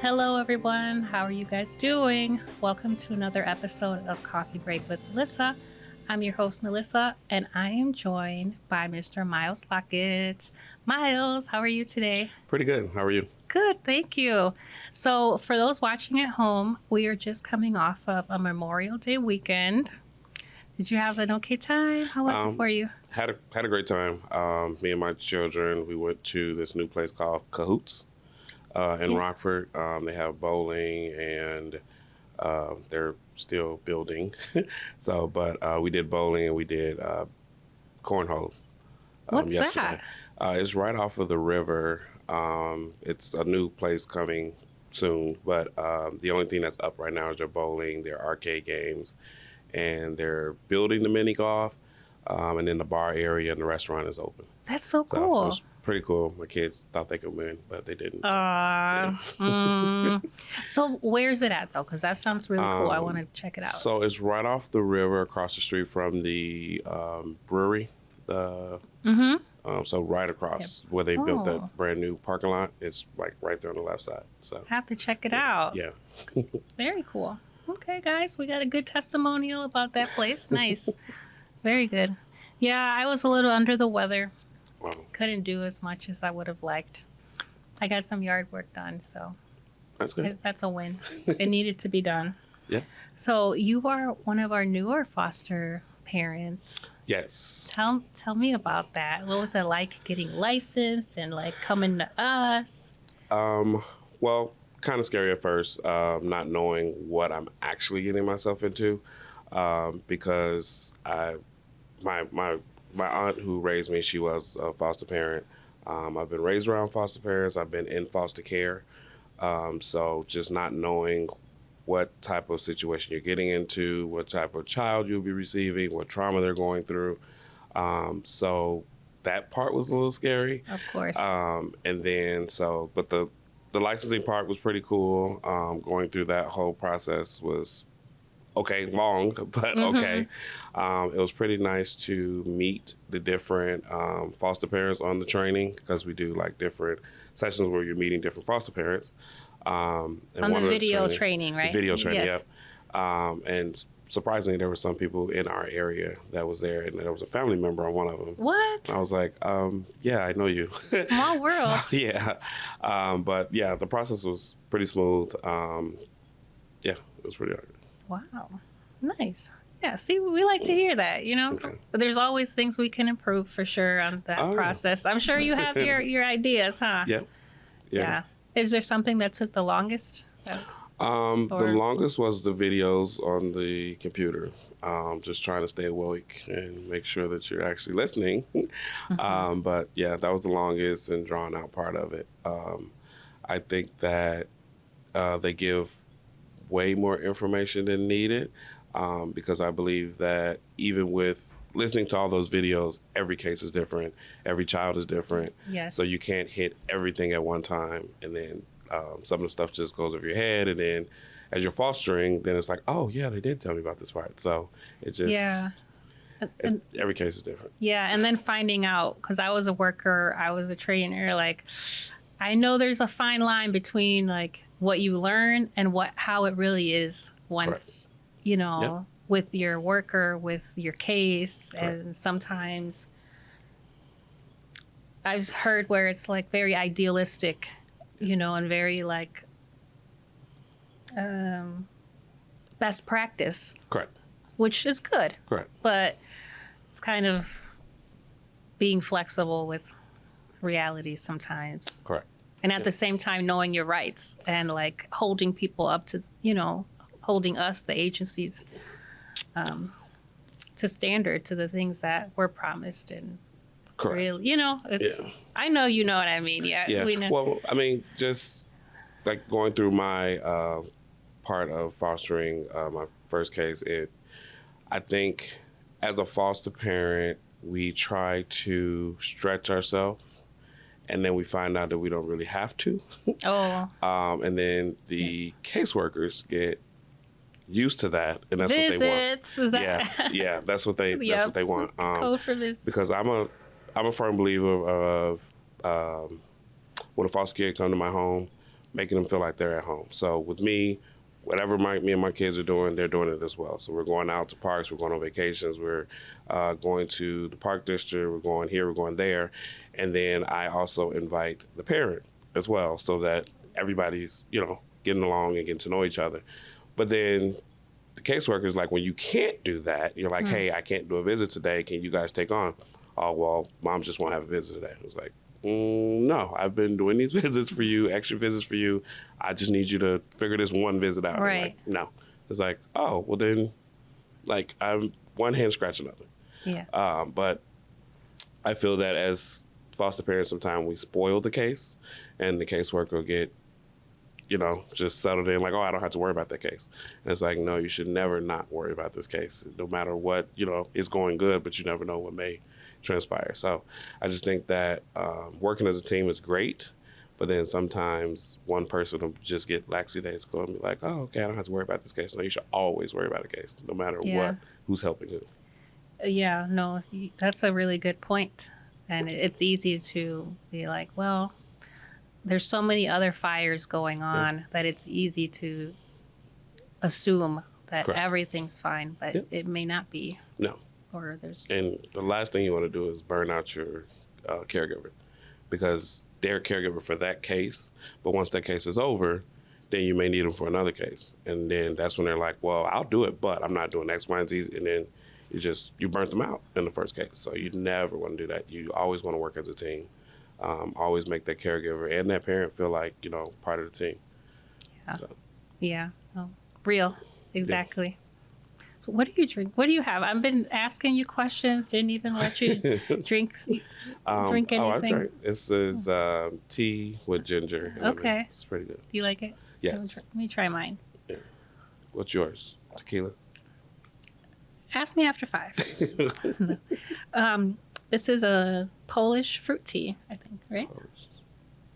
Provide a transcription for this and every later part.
Hello, everyone. How are you guys doing? Welcome to another episode of Coffee Break with Melissa. I'm your host, Melissa, and I am joined by Mr. Myles Lockett. Myles, how are you today? Pretty good. How are you? Good, thank you. So, for those watching at home, we are just coming off of a Memorial Day weekend. Did you have an okay time? How was it for you? Had a great time. Me and my children, we went to this new place called Cahoots in Rockford. They have bowling and they're still building. But we did bowling and we did cornhole. What's yesterday. that? It's right off of the river. It's a new place coming soon, but the only thing that's up right now is their bowling, their arcade games, and they're building the mini golf. And then the bar area and the restaurant is open. That's so So cool. it was pretty cool. My kids thought they could win, but they didn't. So where's it at, though? Because that sounds really cool. I want to check it out. So it's right off the river across the street from the brewery. So right across where they built that brand new parking lot. It's like right there on the left side. So Have to check it out. yeah. Very cool. Okay, guys, we got a good testimonial about that place. Nice. Very good. Yeah, I was a little under the weather. Wow. Couldn't do as much as I would have liked. I got some yard work done, so That's good. that's a win. It needed to be done. Yeah. So you are one of our newer foster parents. Yes. Tell me about that. What was it like getting licensed and like coming to us? Well, kind of scary at first, not knowing what I'm actually getting myself into, because my aunt who raised me, she was a foster parent. I've been raised around foster parents. I've been in foster care. So just not knowing what type of situation you're getting into, what type of child you'll be receiving, what trauma they're going through. So that part was a little scary. Of course. And then but the licensing part was pretty cool. Going through that whole process was long, but okay. It was pretty nice to meet the different foster parents on the training, because we do like different sessions where you're meeting different foster parents. On the video training, right? Video training, Yes. yeah. And surprisingly, there were some people in our area that was there, and there was a family member on one of them. What? I was like, yeah, I know you. Small world. So, yeah. But yeah, the process was pretty smooth. Yeah, it was pretty hard. Wow. Nice. Yeah, see, we like to hear that, Okay. But there's always things we can improve for sure on that process. I'm sure you have your ideas, huh? Yeah. Is there something that took the longest? The longest was the videos on the computer. Just trying to stay awake and make sure that you're actually listening. But yeah, that was the longest and drawn out part of it. I think that they give way more information than needed, because I believe that even with listening to all those videos, every case is different. Every child is different. Yes. So you can't hit everything at one time. And then some of the stuff just goes over your head. And then as you're fostering, then it's like, oh, yeah, they did tell me about this part. So it just, every case is different. Yeah, and then finding out, because I was a worker, I was a trainer, like, I know there's a fine line between, like, what you learn and how it really is once, with your worker, with your case. Correct. And sometimes I've heard where it's like very idealistic, and very like best practice. Correct. Which is good. Correct. But it's kind of being flexible with reality sometimes. Correct. And at the same time, knowing your rights and like holding people up to, holding us, the agencies, to standard, to the things that were promised. And Correct. really, it's, I know you know what I mean. Yeah. We know. Well, I mean, just like going through my part of fostering my first case, I think as a foster parent, we try to stretch ourselves, and then we find out that we don't really have to. And then the caseworkers get used to that, and that's what they want. Is that? Yeah, that's what they that's what they want. Code for visits. Because I'm a firm believer of when a foster kid come to my home, making them feel like they're at home. So with me, whatever me and my kids are doing, they're doing it as well. So we're going out to parks, we're going on vacations, we're going to the park district, we're going here, we're going there. And then I also invite the parent as well, so that everybody's, getting along and getting to know each other. But then the caseworker is like, when you can't do that, you're like, hey, I can't do a visit today. Can you guys take on? Oh, well, mom just won't have a visit today. It was like, no, I've been doing these visits for you, extra visits for you. I just need you to figure this one visit out. Right. Like, no. It's like, oh, well then, like, I'm one hand scratch another. Yeah. But I feel that as foster parents, sometimes we spoil the case, and the caseworker will get, just settled in, like, oh, I don't have to worry about that case. And it's like, no, you should never not worry about this case, no matter what, is going good, but you never know what may transpire. So I just think that working as a team is great, but then sometimes one person will just get lackadaisical and be like, oh, okay, I don't have to worry about this case. No, you should always worry about a case, no matter what, who's helping who. Yeah, no, that's a really good point. And it's easy to be like, well, there's so many other fires going on that it's easy to assume that everything's fine, but it may not be. No. Or there's... And the last thing you want to do is burn out your caregiver, because they're a caregiver for that case. But once that case is over, then you may need them for another case. And then that's when they're like, well, I'll do it, but I'm not doing X, Y, and Z. And then you burnt them out in the first case. So you never want to do that. You always want to work as a team. Always make that caregiver and that parent feel like, part of the team. Yeah. So. Yeah. Oh, real. Exactly. Yeah. So what do you drink? What do you have? I've been asking you questions. Didn't even let you drink anything. Oh, I drank. This is tea with ginger. Okay. It's pretty good. Do you like it? Yes. Let me try mine. Yeah. What's yours? Tequila? Ask me after 5. This is a Polish fruit tea, I think, right? Polish.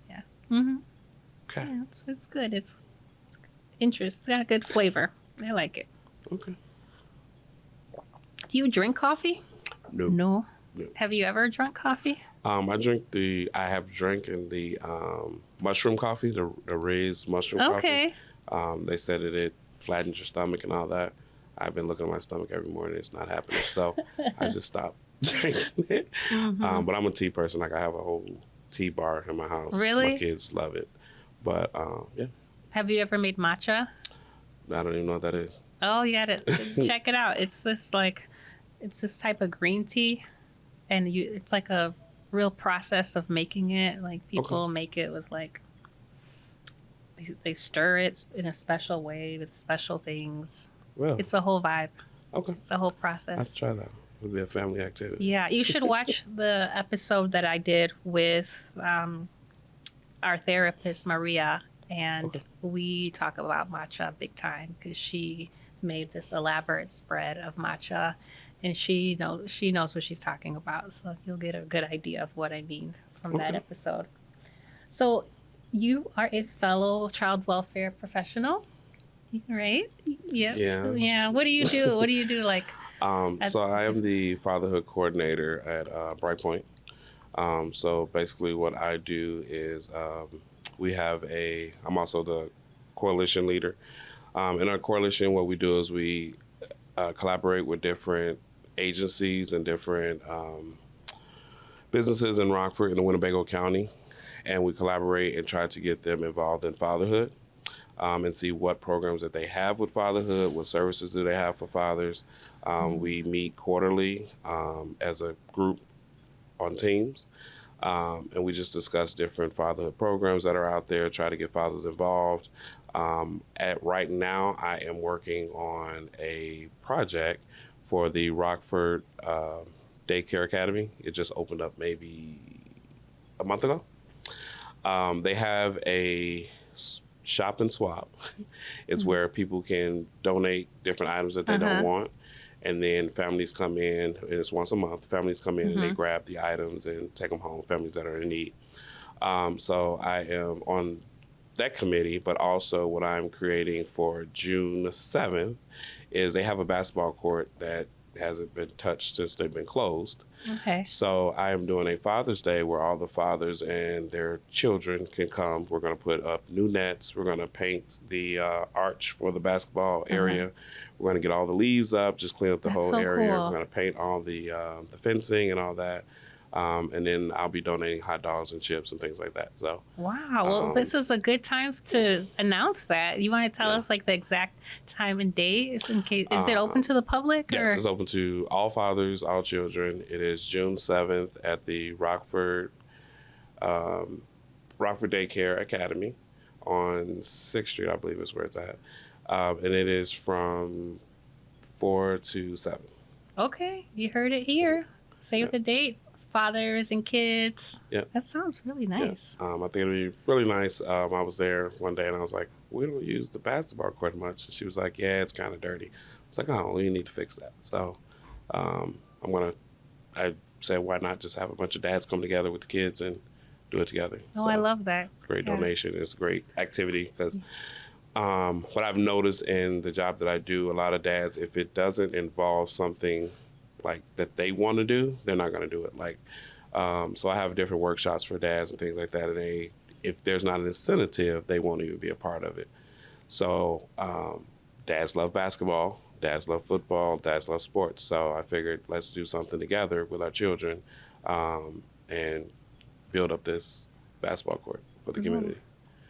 Yeah. Mm-hmm. Okay. Yeah, it's good. It's interesting. It's got a good flavor. I like it. Okay. Do you drink coffee? No. No. Have you ever drunk coffee? I have drinking the mushroom coffee, the raised mushroom coffee. Okay. They said it flattens your stomach and all that. I've been looking at my stomach every morning. It's not happening. So I just stopped drinking it. Mm-hmm. But I'm a tea person. Like, I have a whole tea bar in my house. Really? My kids love it. But, yeah. Have you ever made matcha? I don't even know what that is. Oh, you gotta check it out. It's this type of green tea, and it's like a real process of making it. Like, people make it with they stir it in a special way with special things. Well, it's a whole vibe. Okay. It's a whole process. I'll try that. It'll be a family activity. Yeah, you should watch the episode that I did with our therapist, Maria, and we talk about matcha big time, because she made this elaborate spread of matcha, and she knows what she's talking about. So you'll get a good idea of what I mean from that episode. So you are a fellow child welfare professional, right? Yep. Yeah. Yeah. What do you do? What do you do? So I am the Fatherhood Coordinator at Brightpoint. So basically what I do is I'm also the coalition leader. In our coalition, what we do is we collaborate with different agencies and different businesses in Rockford and the Winnebago County. And we collaborate and try to get them involved in fatherhood. And see what programs that they have with fatherhood, what services do they have for fathers. We meet quarterly as a group on teams, and we just discuss different fatherhood programs that are out there, try to get fathers involved. Right now, I am working on a project for the Rockford Daycare Academy. It just opened up maybe a month ago. They have a shop and swap. It's where people can donate different items that they don't want. And then families come in, and it's once a month. Families come in and they grab the items and take them home, families that are in need. So I am on that committee, but also what I'm creating for June 7th is they have a basketball court that hasn't been touched since they've been closed. Okay. So I am doing a Father's Day where all the fathers and their children can come. We're going to put up new nets. We're going to paint the arch for the basketball area. We're going to get all the leaves up, just clean up the whole area. Cool. We're going to paint all the fencing and all that. And then I'll be donating hot dogs and chips and things like that. So wow. Well, this is a good time to announce that. You want to tell us like the exact time and date in case, is it open to the public? Yes, or? it's open to all fathers, all children. It is June 7th at the Rockford Daycare Academy on 6th Street, I believe is where it's at. And it is from 4 to 7. Okay, you heard it here. Save the date. Fathers and kids. Yeah. That sounds really nice. I think it'll be really nice. I was there one day and I was like, we don't use the basketball court much. And she was like, yeah, it's kind of dirty. I was like, oh, well, you need to fix that. So I said, why not just have a bunch of dads come together with the kids and do it together? Oh, so, I love that. Great donation. It's a great activity because what I've noticed in the job that I do, a lot of dads, if it doesn't involve something like that they want to do, they're not going to do it. Like, so I have different workshops for dads and things like that. And if there's not an incentive, they won't even be a part of it. So dads love basketball, dads love football, dads love sports. So I figured let's do something together with our children and build up this basketball court for the community.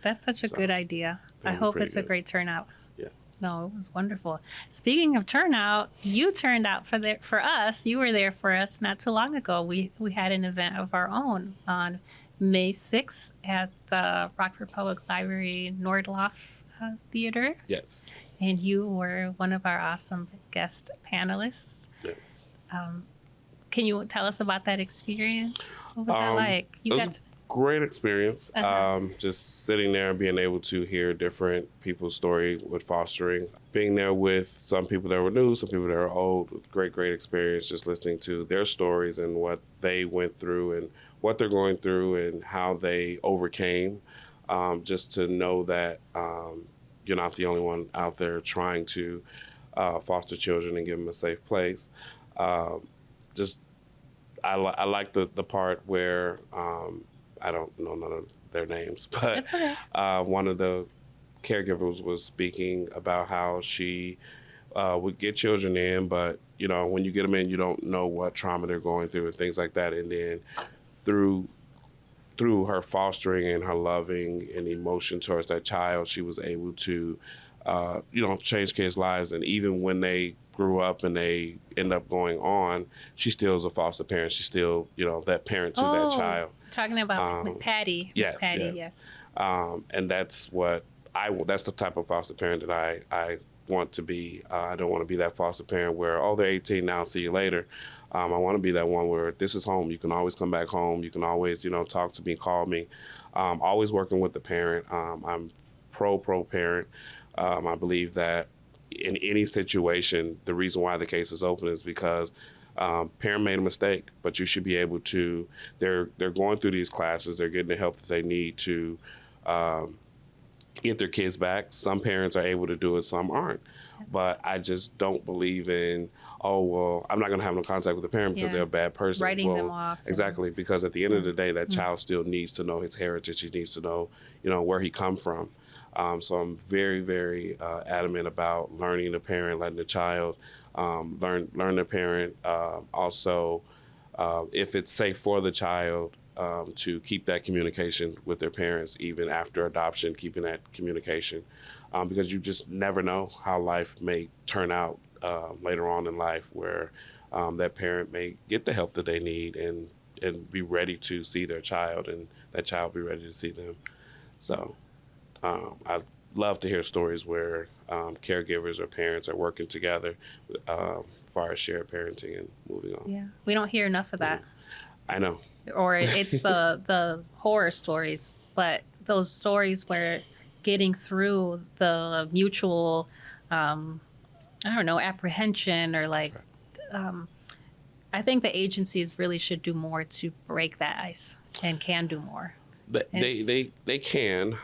That's such a good idea. I hope it's a great turnout. Yeah. No, it was wonderful. Speaking of turnout, you turned out for us. You were there for us not too long ago. We had an event of our own on May 6th at the Rockford Public Library Nordloff Theater. Yes. And you were one of our awesome guest panelists. Yeah. Can you tell us about that experience? What was that like? You got great experience. Just sitting there and being able to hear different people's story with fostering, being there with some people that were new, some people that were old. Great experience. Just listening to their stories and what they went through and what they're going through and how they overcame. Just to know that you're not the only one out there trying to foster children and give them a safe place. I like the part where I don't know none of their names, but That's okay. One of the caregivers was speaking about how she would get children in, but when you get them in, you don't know what trauma they're going through and things like that. And then through her fostering and her loving and emotion towards that child, she was able to change kids' lives. And even when they grew up and they end up going on, she still is a foster parent. She's still, that parent to that child. Talking about Patty. Yes, Patty, yes. And that's what that's the type of foster parent that I want to be. I don't want to be that foster parent where, they're 18 now, see you later. I want to be that one where this is home. You can always come back home. You can always, talk to me, call me. Always working with the parent. I'm pro parent. I believe that in any situation, the reason why the case is open is because parent made a mistake, but you should be able to, they're going through these classes, they're getting the help that they need to get their kids back. Some parents are able to do it, some aren't. Yes. But I just don't believe in, I'm not going to have no contact with the parent because they're a bad person. Writing them off. Exactly, because at the end of the day, that child still needs to know his heritage. He needs to know, where he come from. So I'm very, very adamant about learning the parent, letting the child learn the parent. Also, if it's safe for the child, to keep that communication with their parents, even after adoption, keeping that communication, because you just never know how life may turn out later on in life, where that parent may get the help that they need and be ready to see their child, and that child be ready to see them. So I love to hear stories where caregivers or parents are working together as far as shared parenting and moving on. Yeah, we don't hear enough of that. I know. Or it's the horror stories, but those stories where getting through the mutual, apprehension or I think the agencies really should do more to break that ice and can do more. They can.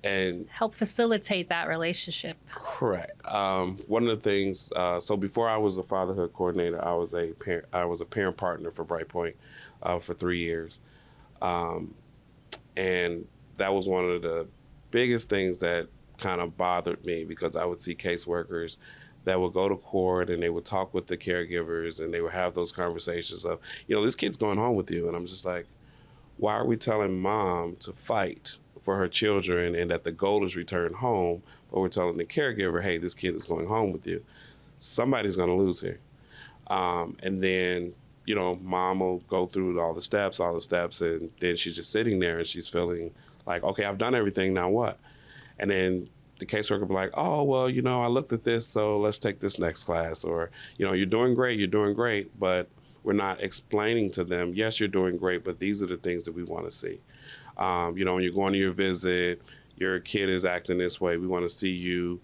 And help facilitate that relationship. correct. One of the things. So before I was a fatherhood coordinator, I was a parent partner for Brightpoint for 3 years, and that was one of the biggest things that kind of bothered me, because I would see caseworkers that would go to court and they would talk with the caregivers and they would have those conversations of, this kid's going home with you, and I'm just like, why are we telling mom to fight for her children and that the goal is return home, but we're telling the caregiver, hey, this kid is going home with you? Somebody's going to lose here. And then, mom will go through all the steps, and then she's just sitting there and she's feeling like, okay, I've done everything, now what? And then the caseworker will be like, oh, well, I looked at this, so let's take this next class. Or, you're doing great, but we're not explaining to them, yes, you're doing great, but these are the things that we want to see. When you're going to your visit, your kid is acting this way. We want to see you,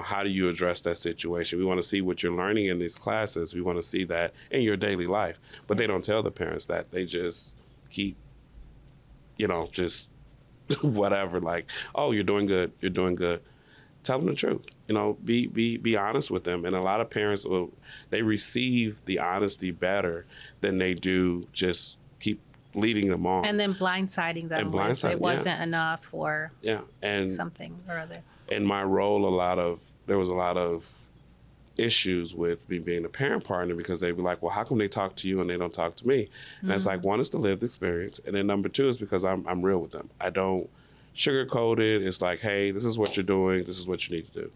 how do you address that situation? We want to see what you're learning in these classes. We want to see that in your daily life. But they don't tell the parents that. They just keep, just whatever, like, oh, you're doing good. Tell them the truth. Be honest with them. And a lot of parents, they receive the honesty better than they do just keep leading them on. And then blindsiding them with it wasn't enough or and something or other. In my role, there was a lot of issues with me being a parent partner, because they'd be like, well, how come they talk to you and they don't talk to me? And it's like, one is the lived experience. And then number two is because I'm real with them. I don't sugarcoat it. It's like, hey, this is what you're doing. This is what you need to do.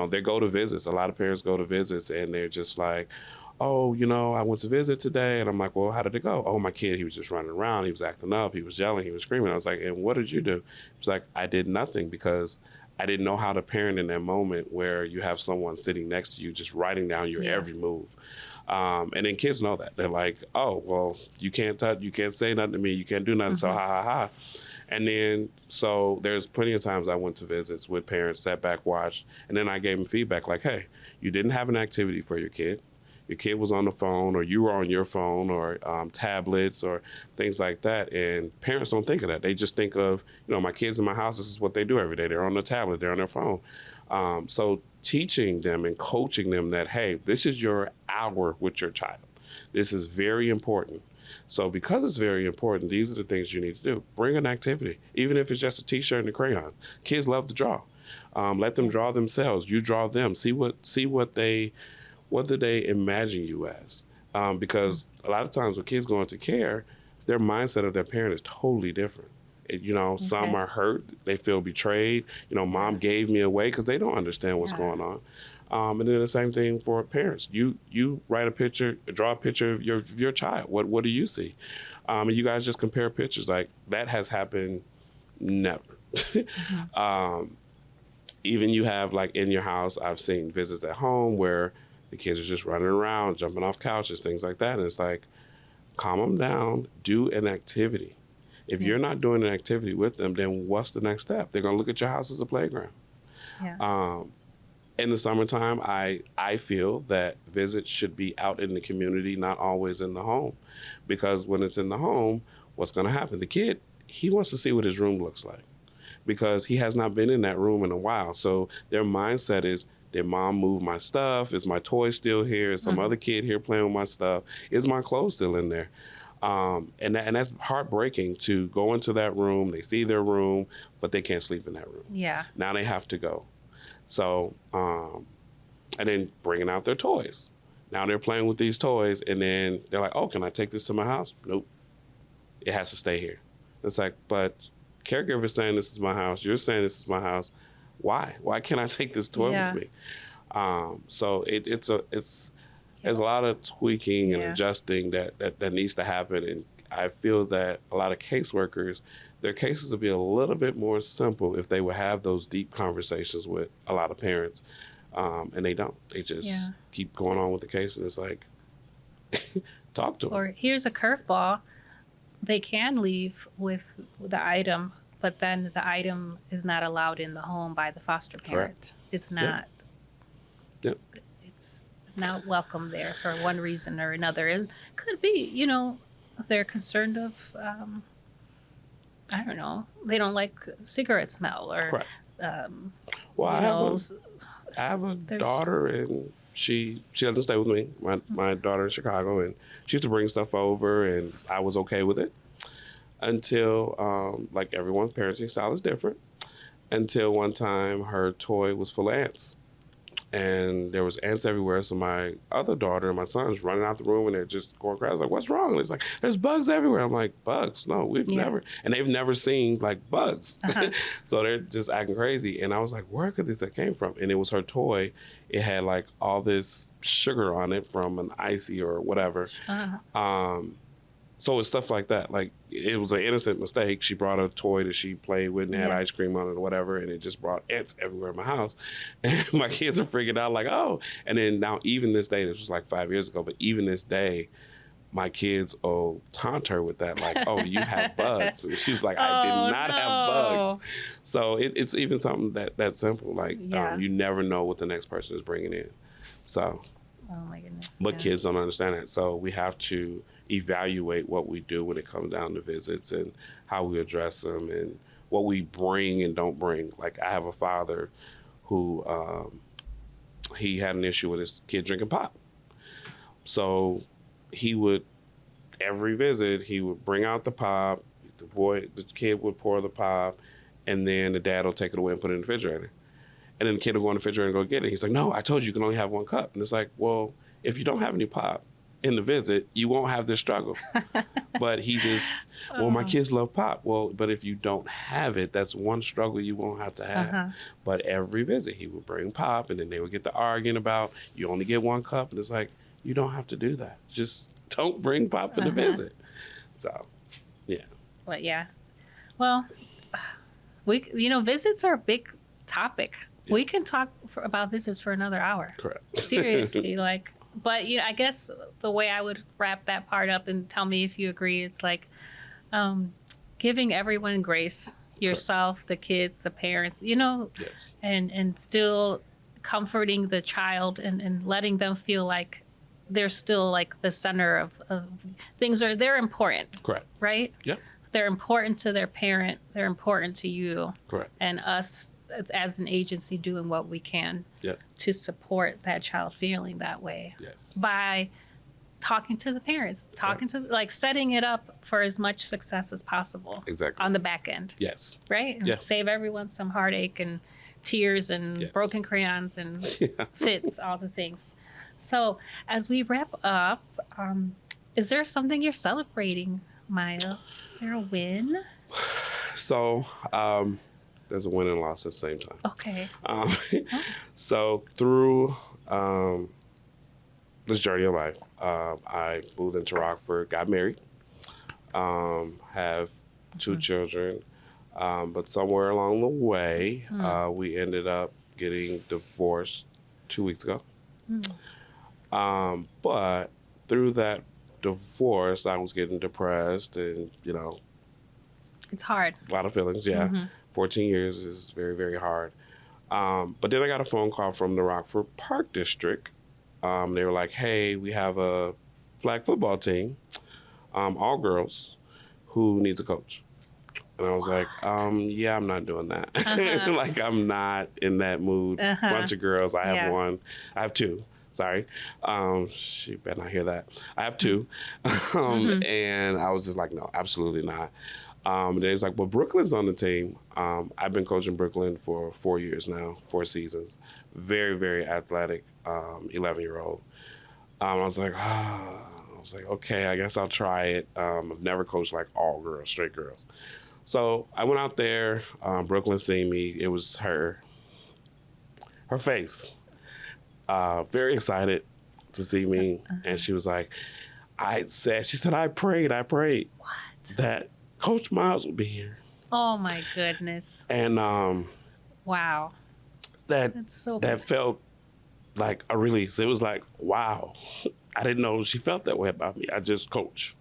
They go to visits. A lot of parents go to visits and they're just like, oh, I went to visit today. And I'm like, well, how did it go? Oh, my kid, he was just running around. He was acting up. He was yelling. He was screaming. I was like, and what did you do? He was like, I did nothing, because I didn't know how to parent in that moment where you have someone sitting next to you just writing down your every move. And then kids know that. They're like, oh, well, you can't touch, you can't say nothing to me. You can't do nothing. So ha, ha, ha. And then, so there's plenty of times I went to visits with parents, sat back, watched, and then I gave them feedback like, hey, you didn't have an activity for your kid. Your kid was on the phone, or you were on your phone, or tablets, or things like that. And parents don't think of that. They just think of, my kids in my house, this is what they do every day. They're on the tablet, they're on their phone. So teaching them and coaching them that, hey, this is your hour with your child. This is very important. So because it's very important, these are the things you need to do. Bring an activity, even if it's just a T-shirt and a crayon. Kids love to draw. Let them draw themselves. You draw them. See what do they imagine you as? Because a lot of times when kids go into care, their mindset of their parent is totally different. Some are hurt. They feel betrayed. Mom gave me away, because they don't understand what's going on. And then the same thing for parents. You write a picture, draw a picture of your child. What do you see? And you guys just compare pictures. Like, that has happened never. Even you have, like, in your house, I've seen visits at home where the kids are just running around, jumping off couches, things like that. And it's like, calm them down, do an activity. If you're not doing an activity with them, then what's the next step? They're going to look at your house as a playground. Yeah. In the summertime, I feel that visits should be out in the community, not always in the home. Because when it's in the home, what's going to happen? The kid, he wants to see what his room looks like, because he has not been in that room in a while. So their mindset is, did mom move my stuff? Is my toy still here? Is some other kid here playing with my stuff? Is my clothes still in there? And that's heartbreaking, to go into that room. They see their room, but they can't sleep in that room. Yeah. Now they have to go. So, and then bringing out their toys. Now they're playing with these toys, and then they're like, oh, can I take this to my house? Nope. It has to stay here. It's like, but caregiver's saying this is my house. You're saying this is my house. Why? Why can't I take this toy with me? So there's a lot of tweaking and adjusting that needs to happen. And I feel that a lot of caseworkers, their cases would be a little bit more simple if they would have those deep conversations with a lot of parents. And they don't. They just keep going on with the case, and it's like, talk to them. Or here's a curveball. They can leave with the item, but then the item is not allowed in the home by the foster parent. Correct. It's not. Yep. It's not welcome there for one reason or another. It could be, they're concerned of I don't know, they don't like cigarette smell or, Correct. um, Well, you know, I have a there's, daughter, and she doesn't stay with me. My daughter in Chicago, and she used to bring stuff over, and I was okay with it until like everyone's parenting style is different. Until one time, her toy was full of ants, and there was ants everywhere. So my other daughter and my son's running out the room, and they're just going crazy. I was like, "What's wrong?" And it's like, "There's bugs everywhere." I'm like, "Bugs? No, we've never." And they've never seen like bugs, so they're just acting crazy. And I was like, "Where could this have came from?" And it was her toy. It had like all this sugar on it from an icy or whatever. So it's stuff like that. Like, it was an innocent mistake. She brought a toy that she played with and had ice cream on it or whatever, and it just brought ants everywhere in my house. And my kids are freaking out like, oh. And then now, even this day, this was like 5 years ago, but even this day, my kids taunt her with that, like, oh, you have bugs. And she's like, I did not have bugs. So it's even something that simple. Like, you never know what the next person is bringing in. So, oh my goodness. But kids don't understand that. So we have to evaluate what we do when it comes down to visits and how we address them and what we bring and don't bring. Like, I have a father who he had an issue with his kid drinking pop. So he would, every visit, he would bring out the pop, the kid would pour the pop, and then the dad will take it away and put it in the refrigerator. And then the kid will go in the refrigerator and go get it. He's like, no, I told you can only have one cup. And it's like, well, if you don't have any pop in the visit, you won't have this struggle. But he just, well, my kids love pop. Well, but if you don't have it, that's one struggle you won't have to have. But every visit, he would bring pop, and then they would get to arguing about, you only get one cup. And it's like, you don't have to do that. Just don't bring pop for the visit. So, yeah. But yeah. Well, visits are a big topic. Yeah. We can talk about visits for another hour. Correct. Seriously, but I guess the way I would wrap that part up, and tell me if you agree, it's like giving everyone grace, yourself, the kids, the parents, yes. and still comforting the child and letting them feel like they're still like the center of things. They're important. Correct. Right? Yep. They're important to their parent. They're important to you. Correct. And us as an agency doing what we can to support that child feeling that way. Yes. By talking to the parents, setting it up for as much success as possible. Exactly. On the back end. Yes. Right? And save everyone some heartache and tears and broken crayons and fits, all the things. So as we wrap up, is there something you're celebrating, Myles? Is there a win? So there's a win and loss at the same time. Okay. So through this journey of life, I moved into Rockford, got married, have two children, but somewhere along the way, we ended up getting divorced 2 weeks ago. But through that divorce, I was getting depressed and, it's hard. A lot of feelings, 14 years is very, very hard. But then I got a phone call from the Rockford Park District. They were like, hey, we have a flag football team, all girls, who needs a coach. And I was like, yeah, I'm not doing that. Like, I'm not in that mood. Bunch of girls. I have one. I have two. Sorry. She better not hear that. I have two. And I was just like, no, absolutely not. And they was like, well, Brooklyn's on the team. I've been coaching Brooklyn for 4 years now, 4 seasons. Very, very athletic 11-year-old. I was like, okay, I guess I'll try it. I've never coached like all girls, straight girls. So I went out there. Brooklyn seen me. It was her face. Very excited to see me. And she was like, I prayed what? That Coach Myles would be here. Oh my goodness. And wow. That felt like a release. It was like, wow. I didn't know she felt that way about me. I just coach.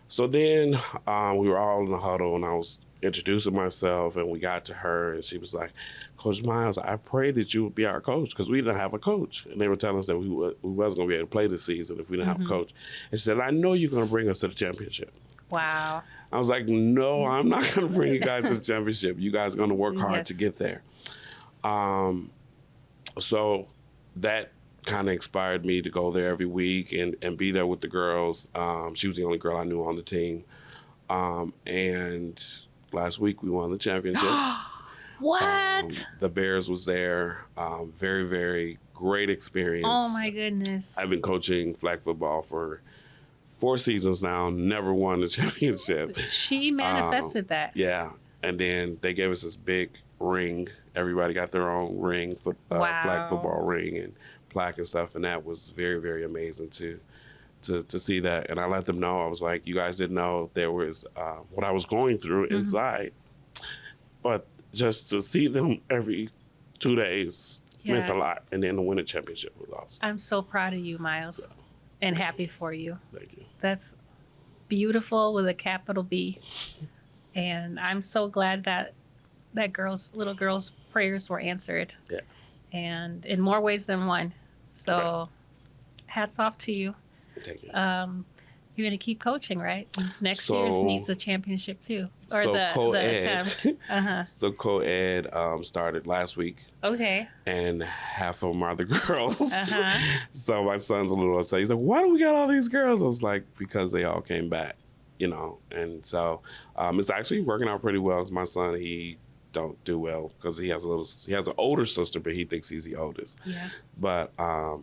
So then we were all in the huddle and I was introducing myself and we got to her and she was like, Coach Myles, I pray that you would be our coach because we didn't have a coach. And they were telling us that we wasn't going to be able to play this season if we didn't have a coach. And she said, I know you're going to bring us to the championship. Wow. I was like, no, I'm not going to bring you guys to the championship. You guys are going to work hard to get there. So that kind of inspired me to go there every week and be there with the girls. She was the only girl I knew on the team. And last week we won the championship. What? The Bears was there. Very, very great experience. Oh my goodness. I've been coaching flag football for 4 seasons now, never won the championship. She manifested that. Yeah. And then they gave us this big ring. Everybody got their own ring, flag football ring and plaque and stuff. And that was very, very amazing to see that. And I let them know, I was like, you guys didn't know there was what I was going through inside. But just to see them every 2 days meant a lot. And then to win a championship was awesome. I'm so proud of you, Myles, and happy for you. Thank you. That's beautiful with a capital B. And I'm so glad that little girl's prayers were answered. Yeah. And in more ways than one. So hats off to you. Thank you. You're going to keep coaching, right? Next year's needs a championship too. Or so the attempt. So co-ed started last week. Okay. And half of them are the girls. So my son's a little upset. He's like, why do we got all these girls? I was like, because they all came back, And so it's actually working out pretty well. My son, he don't do well because he has an older sister, but he thinks he's the oldest. Yeah. But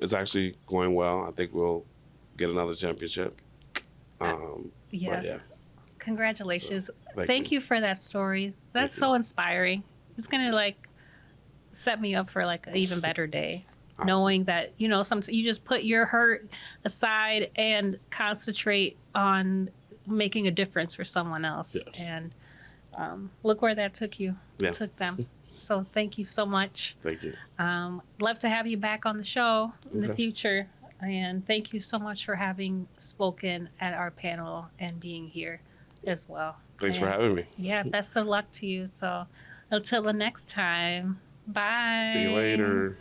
it's actually going well. I think we'll get another championship. Yeah. Congratulations. So, thank you for that story. That's so inspiring. It's going to set me up for an even better day. Awesome. Knowing that, sometimes you just put your hurt aside and concentrate on making a difference for someone else. Yes. And look where that took you. Yeah. It took them. So thank you so much. Thank you. Love to have you back on the show in the future. And thank you so much for having spoken at our panel and being here as well. Thanks for having me. Yeah, best of luck to you. So until the next time, bye. See you later.